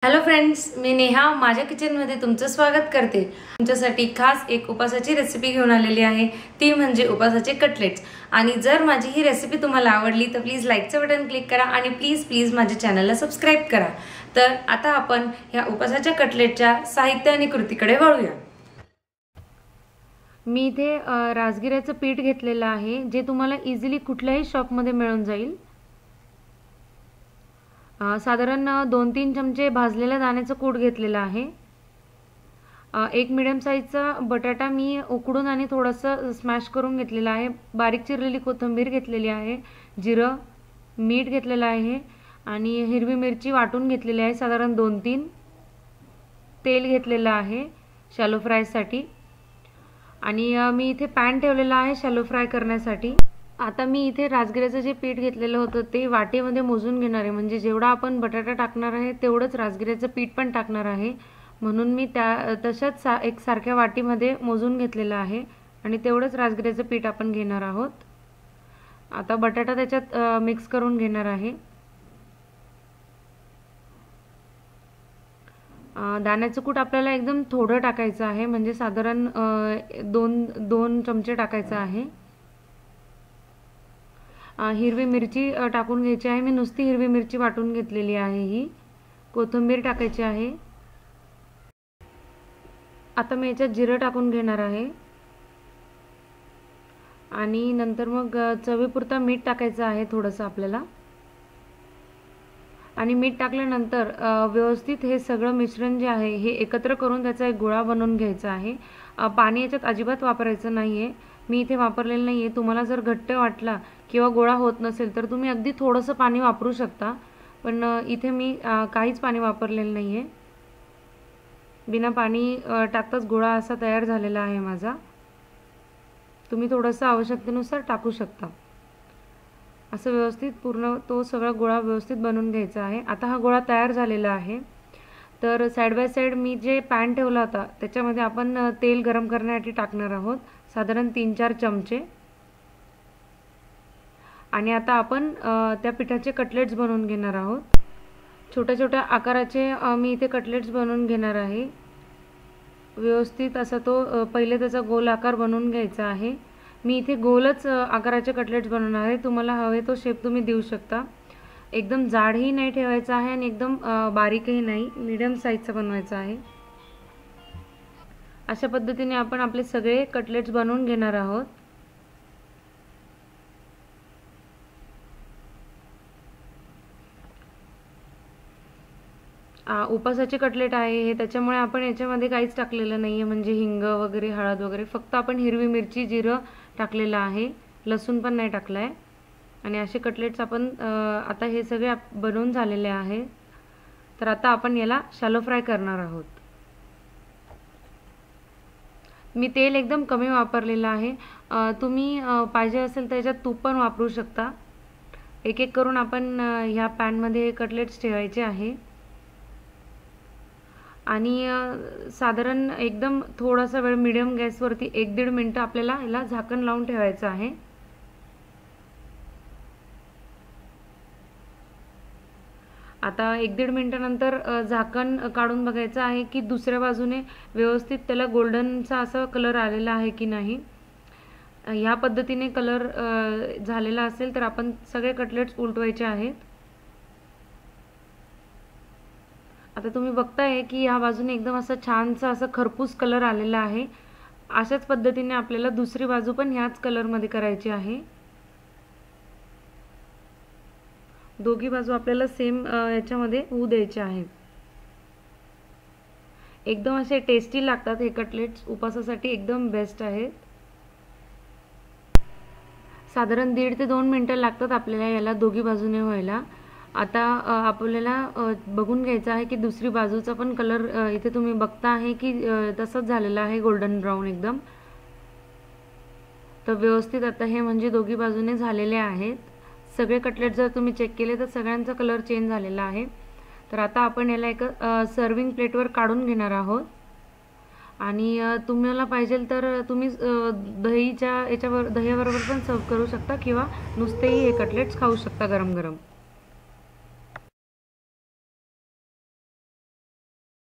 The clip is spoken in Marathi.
हॅलो फ्रेंड्स, मी नेहा माझ्या किचनमध्ये तुमचं स्वागत करते। तुमच्यासाठी खास एक उपासाची रेसिपी घेऊन आलेली आहे, ती म्हणजे उपासाचे कटलेट्स। आणि जर माझी ही रेसिपी तुम्हाला आवडली तर प्लीज लाईकचं बटन क्लिक करा आणि प्लीज माझ्या चॅनलला सबस्क्राइब करा। तर आता आपण ह्या उपासाच्या कटलेटच्या साहित्य आणि कृतीकडे वळूया। मी इथे राजगिऱ्याचं पीठ घेतलेलं आहे, जे तुम्हाला इझिली कुठल्याही शॉपमध्ये मिळून जाईल। साधारण 2-3 चमचे भाजलेल्या दाण्याचं कूट घेतलेला आहे। एक मीडियम साईजचा बटाटा मी उकडून आणि थोडंसं स्मॅश करून घेतलेला आहे। बारीक चिरलेली कोथिंबीर घेतलेली आहे, जिरं, मीठ घेतलेलं आहे आणि हिरवी मिरची वाटून घेतलेली आहे साधारण 2-3। तेल घेतलेलं आहे शॅलो फ्रायसाठी आणि मी इथे पॅन ठेवलेला आहे शॅलो फ्राय करण्यासाठी। आता मी इथे राजगिऱ्याचं जे पीठ घेतलेलं होतं ते वाटीमध्ये मोजून घेणार आहे, म्हणजे जेवढा आपण बटाटा टाकणार आहे तेवढंच राजगिऱ्याचं पीठ पण टाकणार आहे, म्हणून मी तशाच एक सारख्या वाटीमध्ये मोजून घेतलेलं आहे आणि तेवढंच राजगिऱ्याचं पीठ आपण घेणार आहोत। आता बटाटा त्याच्यात मिक्स करून घेणार आहे। दाण्याचं कूट आपल्याला एकदम थोडं टाकायचं आहे, म्हणजे साधारण 2 चमचे टाकायचं आहे। हिरवी मिरची टाकून घ्यायची आहे, मी नुसती हिरवी मिरची वाटून घेतलेली आहे। ही कोथिंबीर टाकायची आहे। आता मी याच्यात जिरं टाकून घेणार आहे आणि नंतर मग चवीपुरता मीठ टाकायचं आहे थोडंसं आपल्याला। आणि मीठ टाकल्यानंतर व्यवस्थित हे सगळं मिश्रण जे आहे हे एकत्र करून त्याचा एक गोळा बनवून घ्यायचा आहे। पाणी याच्यात अजिबात वापरायचं नाहीये, मी इथे वापरलेलं नाहीये। तुम्हाला जर घट्ट वाटला किंवा गोळा होत नसेल तर तुम्ही अगदी थोडंसं पाणी वापरू शकता, पण इथे मी काहीच पाणी वापरलेलं नाहीये। बिना पाणी टाकताच गोळा असा तयार झालेला आहे माझा। तुम्ही थोडंसं आवश्यकतेनुसार टाकू शकता। असं व्यवस्थित पूर्ण तो सगळा गोळा व्यवस्थित बनवून घ्यायचा आहे। आता हा गोळा तयार झालेला आहे, तर साइड बाय साइड मी जे पॅन ठेवला होता त्याच्यामध्ये आपण तेल गरम करण्यासाठी टाकणार आहोत साधारण 3-4 चमचे। आणि आता आपण त्या पिठाचे कटलेट्स बनवून घेणार आहोत। छोट्या छोट्या आकाराचे मी इथे कटलेट्स बनवून घेणार आहे। व्यवस्थित असा तो पहिले त्याचा गोल आकार बनवून घ्यायचा आहे। मी इथे गोलच आकाराचे कटलेट्स बनवणार आहे, तुम्हाला हवे तो शेप तुम्ही देऊ शकता। एकदम जाडही नाही ठेवायचा आहे आणि एकदम बारीकही नाही, मीडियम साईजचा बनवायचा आहे। अशा पद्धतीने आपण आपले सगळे कटलेट्स बनवून घेणार आहोत। उपासाचे कटलेट आहे हे, त्याच्यामुळे आपण याच्यामध्ये काहीच टाकलेलं नाहीये, म्हणजे हिंग वगैरे, हळद वगैरे, फक्त आपण हिरवी मिरची, जिरं टाकलेलं आहे, लसूण पण नाही टाकलाय। आणि असे कटलेट्स आपण आता हे सगळे बनवून झालेले आहे, तर आता आपण याला शॅलो फ्राय करणार आहोत। मी तेल एकदम कमी वापरलेलं आहे, तुम्ही पाहिजे असेल तर याच्यात तूप पण वापरू शकता। एक एक करून आपण ह्या पॅनमध्ये कटलेट्स ठेवायचे आहे आणि साधारण एकदम थोडासा वेळ मीडियम गॅसवरती 1-1.5 मिनिट आपल्याला याला झाकण लावून ठेवायचं आहे। आता 1-1.5 मिनिटानंतर झाकण काढून बघायचं आहे की दुसऱ्या बाजूने व्यवस्थित त्याला गोल्डनचा असा कलर आलेला आहे की नाही। ह्या पद्धतीने कलर झालेला असेल तर आपण सगळे कटलेट्स उलटवायचे आहेत। आता तुम्ही बघताय की ह्या बाजूने एकदम असा छानसा असा खरपूस कलर आलेला आहे। अशाच पद्धतीने आपल्याला दुसरी बाजू पण ह्याच कलरमध्ये करायची आहे। दोघी बाजू आपल्याला सेम याच्यामध्ये होऊ द्यायचे आहेत। एकदम असे टेस्टी लागतात हे कटलेट्स, उपासासाठी एकदम बेस्ट आहेत। साधारण 1.5 ते 2 मिनिटं लागतात आपल्याला याला दोघी बाजूने व्हायला। आता आपल्याला बघून घ्यायचं आहे की दुसरी बाजूचा पण कलर इथे तुम्ही बघता आहे की तसंच झालेला आहे, गोल्डन ब्राऊन एकदम। तर व्यवस्थित आता हे म्हणजे दोघी बाजूने झालेले आहेत सगळे कटलेट। जर तुम्ही चेक केले तर सगळ्यांचा कलर चेंज झालेला आहे। तर आता आपण याला एक सर्विंग प्लेटवर काढून घेणार आहोत आणि तुम्हाला पाहिजे तर तुम्ही दहीच्या याच्यावर दह्याबरोबर पण सर्व करू शकता किंवा नुसतेही हे कटलेट्स खाऊ शकता गरम गरम।